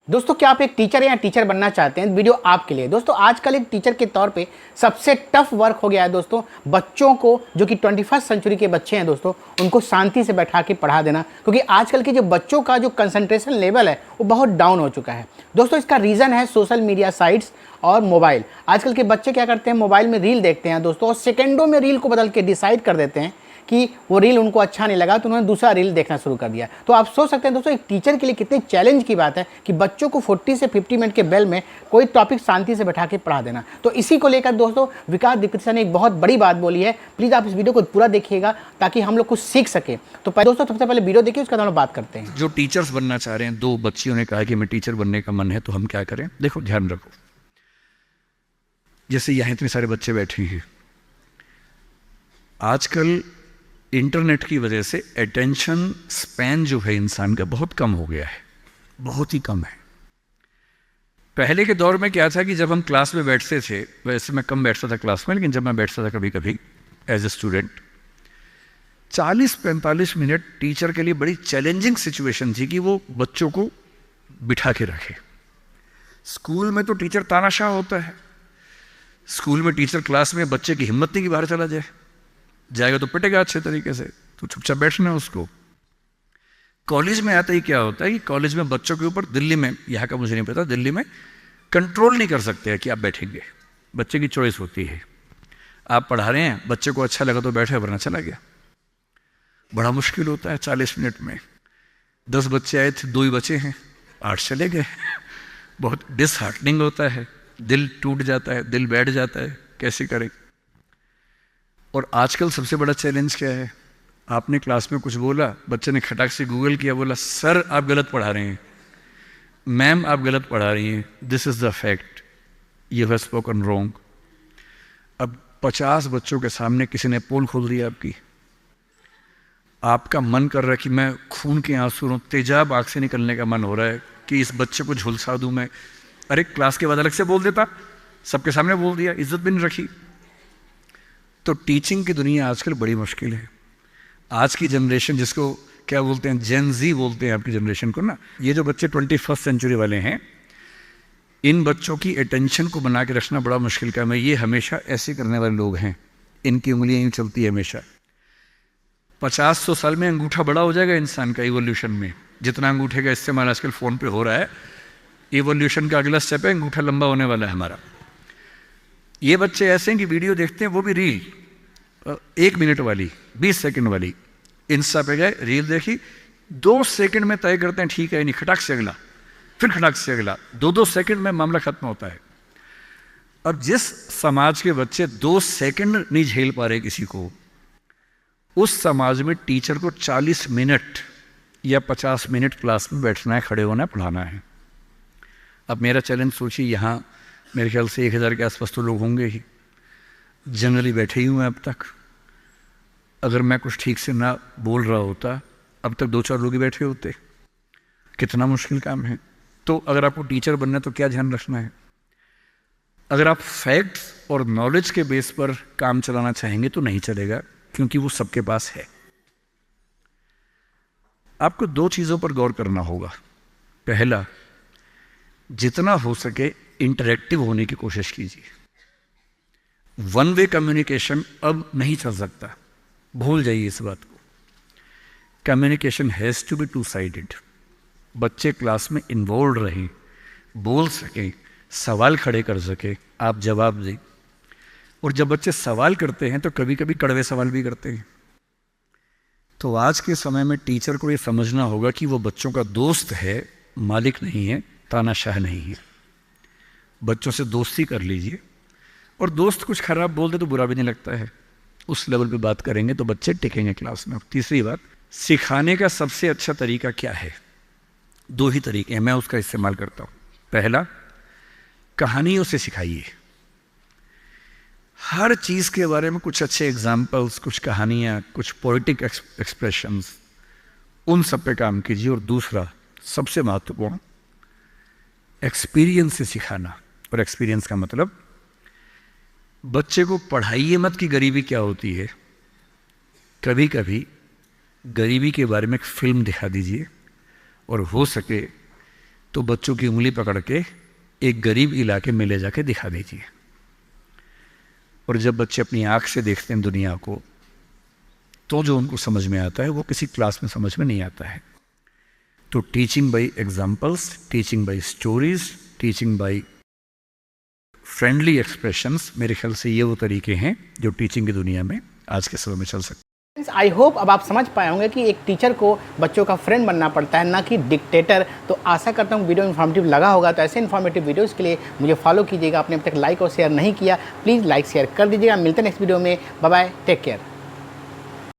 दोस्तों क्या आप एक टीचर या टीचर बनना चाहते हैं? वीडियो आपके लिए। दोस्तों आजकल एक टीचर के तौर पे सबसे टफ वर्क हो गया है दोस्तों, बच्चों को जो कि 21st सेंचुरी के बच्चे हैं दोस्तों, उनको शांति से बैठा के पढ़ा देना, क्योंकि आजकल के जो बच्चों का जो कंसंट्रेशन लेवल है वो बहुत डाउन हो चुका है। दोस्तों इसका रीज़न है सोशल मीडिया साइट्स और मोबाइल। आजकल के बच्चे क्या करते हैं, मोबाइल में रील देखते हैं दोस्तों, और सेकेंडों में रील को बदल के डिसाइड कर देते हैं कि वो रील उनको अच्छा नहीं लगा तो उन्होंने दूसरा रील देखना शुरू कर दिया। तो आप सोच सकते हैं दोस्तों एक टीचर के लिए कितने चैलेंज की बात है कि बच्चों को 40 से 50 मिनट के बेल में कोई टॉपिक शांति से बैठा के पढ़ा देना। तो इसी को लेकर दोस्तों विकास दीक्षित ने एक बहुत बड़ी बात बोली है। प्लीज़ आप इस वीडियो को पूरा देखिएगा ताकि हम लोग कुछ सीख सके। तो दोस्तों सबसे पहले वीडियो देखिए, उसके बाद हम लोग बात करते हैं। जो टीचर्स बनना चाह रहे हैं, दो बच्चियों ने कहा कि मैं टीचर बनने का मन है, तो हम क्या करें? देखो, ध्यान रखो, जैसे यहाँ इतने सारे बच्चे बैठे हैं, आजकल इंटरनेट की वजह से अटेंशन स्पैन जो है इंसान का बहुत कम हो गया है, बहुत ही कम है। पहले के दौर में क्या था कि जब हम क्लास में बैठते थे, वैसे मैं कम बैठता था क्लास में, लेकिन जब मैं बैठता था कभी कभी as a student, 40-45 minute teacher के लिए बड़ी चैलेंजिंग सिचुएशन थी कि वो बच्चों को बिठा के रखे। स्कूल में तो टीचर तानाशाह होता है, स्कूल में टीचर क्लास में बच्चे की हिम्मत नहीं कि बाहर चला जाए, जाएगा तो पिटेगा अच्छे तरीके से, तो चुपचाप बैठना है उसको। कॉलेज में आता ही क्या होता है कि कॉलेज में बच्चों के ऊपर, दिल्ली में, यहाँ का मुझे नहीं पता, दिल्ली में कंट्रोल नहीं कर सकते हैं कि आप बैठेंगे, बच्चे की चॉइस होती है। आप पढ़ा रहे हैं, बच्चे को अच्छा लगा तो बैठे, वरना चला गया। बड़ा मुश्किल होता है 40 मिनट में। 10 बच्चे आए थे, 2 ही बचे हैं, 8 चले गए। बहुत डिसहार्टनिंग होता है, दिल टूट जाता है, दिल बैठ जाता है, कैसे करें। और आजकल सबसे बड़ा चैलेंज क्या है? आपने क्लास में कुछ बोला, बच्चे ने खटाक से गूगल किया, बोला सर आप गलत पढ़ा रहे हैं, मैम आप गलत पढ़ा रही हैं, this is the fact, you have spoken wrong. अब 50 बच्चों के सामने किसी ने पोल खोल दिया आपकी, आपका मन कर रहा है कि मैं खून के आंसू रो, तेजाब आँख से निकलने का मन हो रहा है कि इस बच्चे को झुलसा दूँ मैं। अरे क्लास के बाद अलग से बोल देता, सबके सामने बोल दिया, इज्जत भी नहीं रखी। तो टीचिंग की दुनिया आजकल बड़ी मुश्किल है। आज की जनरेशन, जिसको क्या बोलते हैं, जेन ज़ी बोलते हैं आपकी जनरेशन को ना, ये जो बच्चे 21st सेंचुरी वाले हैं, इन बच्चों की अटेंशन को बना के रखना बड़ा मुश्किल काम है। ये हमेशा ऐसे करने वाले लोग हैं, इनकी उंगलियां यूँ चलती है हमेशा। 50-100 साल में अंगूठा बड़ा हो जाएगा इंसान का इवोल्यूशन में। जितना अंगूठे का इस्तेमाल आजकल फ़ोन पे हो रहा है, इवोल्यूशन का अगला स्टेप है, अंगूठा लंबा होने वाला है हमारा। ये बच्चे ऐसे हैं कि वीडियो देखते हैं, वो भी रील 1 मिनट वाली, 20 सेकंड वाली, इंस्टा पे गए, रील देखी, 2 सेकंड में तय करते हैं ठीक है नहीं, खटाक से अगला, फिर खटाक से अगला, 2-2 सेकंड में मामला खत्म होता है। अब जिस समाज के बच्चे 2 सेकंड नहीं झेल पा रहे किसी को, उस समाज में टीचर को 40 मिनट या 50 मिनट क्लास में बैठना है, खड़े होना है, पढ़ाना है। अब मेरा चैलेंज सोचिए, यहाँ मेरे ख्याल से 1000 के आसपास तो लोग होंगे ही, जनरली बैठे ही हुए हैं अब तक। अगर मैं कुछ ठीक से ना बोल रहा होता, अब तक 2-4 लोग ही बैठे होते। कितना मुश्किल काम है। तो अगर आपको टीचर बनना है तो क्या ध्यान रखना है? अगर आप फैक्ट्स और नॉलेज के बेस पर काम चलाना चाहेंगे तो नहीं चलेगा, क्योंकि वो सबके पास है। आपको 2 चीज़ों पर गौर करना होगा। पहला, जितना हो सके इंटरेक्टिव होने की कोशिश कीजिए। वन वे कम्युनिकेशन अब नहीं चल सकता, भूल जाइए इस बात को। Communication has to be 2 sided. बच्चे क्लास में इन्वॉल्व रहें, बोल सकें, सवाल खड़े कर सकें, आप जवाब दें। और जब बच्चे सवाल करते हैं तो कभी कभी कड़वे सवाल भी करते हैं। तो आज के समय में टीचर को ये समझना होगा कि वो बच्चों का दोस्त है, मालिक नहीं है, तानाशाह नहीं है। बच्चों से दोस्ती कर लीजिए, और दोस्त कुछ खराब बोल दे तो बुरा भी नहीं लगता है, उस लेवल पे बात करेंगे तो बच्चे टिकेंगे क्लास में। तीसरी बात, सिखाने का सबसे अच्छा तरीका क्या है? 2 ही तरीके हैं, मैं उसका इस्तेमाल करता हूँ। पहला, कहानियों से सिखाइए। हर चीज़ के बारे में कुछ अच्छे एग्जाम्पल्स, कुछ कहानियाँ, कुछ पोइटिक एक्सप्रेशंस, उन सब पे काम कीजिए। और दूसरा, सबसे महत्वपूर्ण, एक्सपीरियंस से सिखाना। और एक्सपीरियंस का मतलब, बच्चे को पढ़ाइए मत कि गरीबी क्या होती है। कभी कभी गरीबी के बारे में एक फिल्म दिखा दीजिए, और हो सके तो बच्चों की उंगली पकड़ के एक गरीब इलाके में ले जाके दिखा दीजिए। और जब बच्चे अपनी आँख से देखते हैं दुनिया को, तो जो उनको समझ में आता है वो किसी क्लास में समझ में नहीं आता है। तो teaching bye examples, teaching bye stories, teaching bye friendly expressions, मेरे ख्याल से ये वो तरीके हैं जो टीचिंग की दुनिया में आज के समय में चल सकते हैं। आई होप अब आप समझ पाए होंगे कि एक टीचर को बच्चों का फ्रेंड बनना पड़ता है, ना कि डिक्टेटर। तो आशा करता हूँ वीडियो इन्फॉर्मेटिव लगा होगा। तो ऐसे इन्फॉर्मेटिव वीडियोस के लिए मुझे फॉलो कीजिएगा। आपने अब तक लाइक और शेयर नहीं किया, प्लीज़ लाइक शेयर कर दीजिएगा। मिलते हैं नेक्स्ट वीडियो में। Bye bye, take care.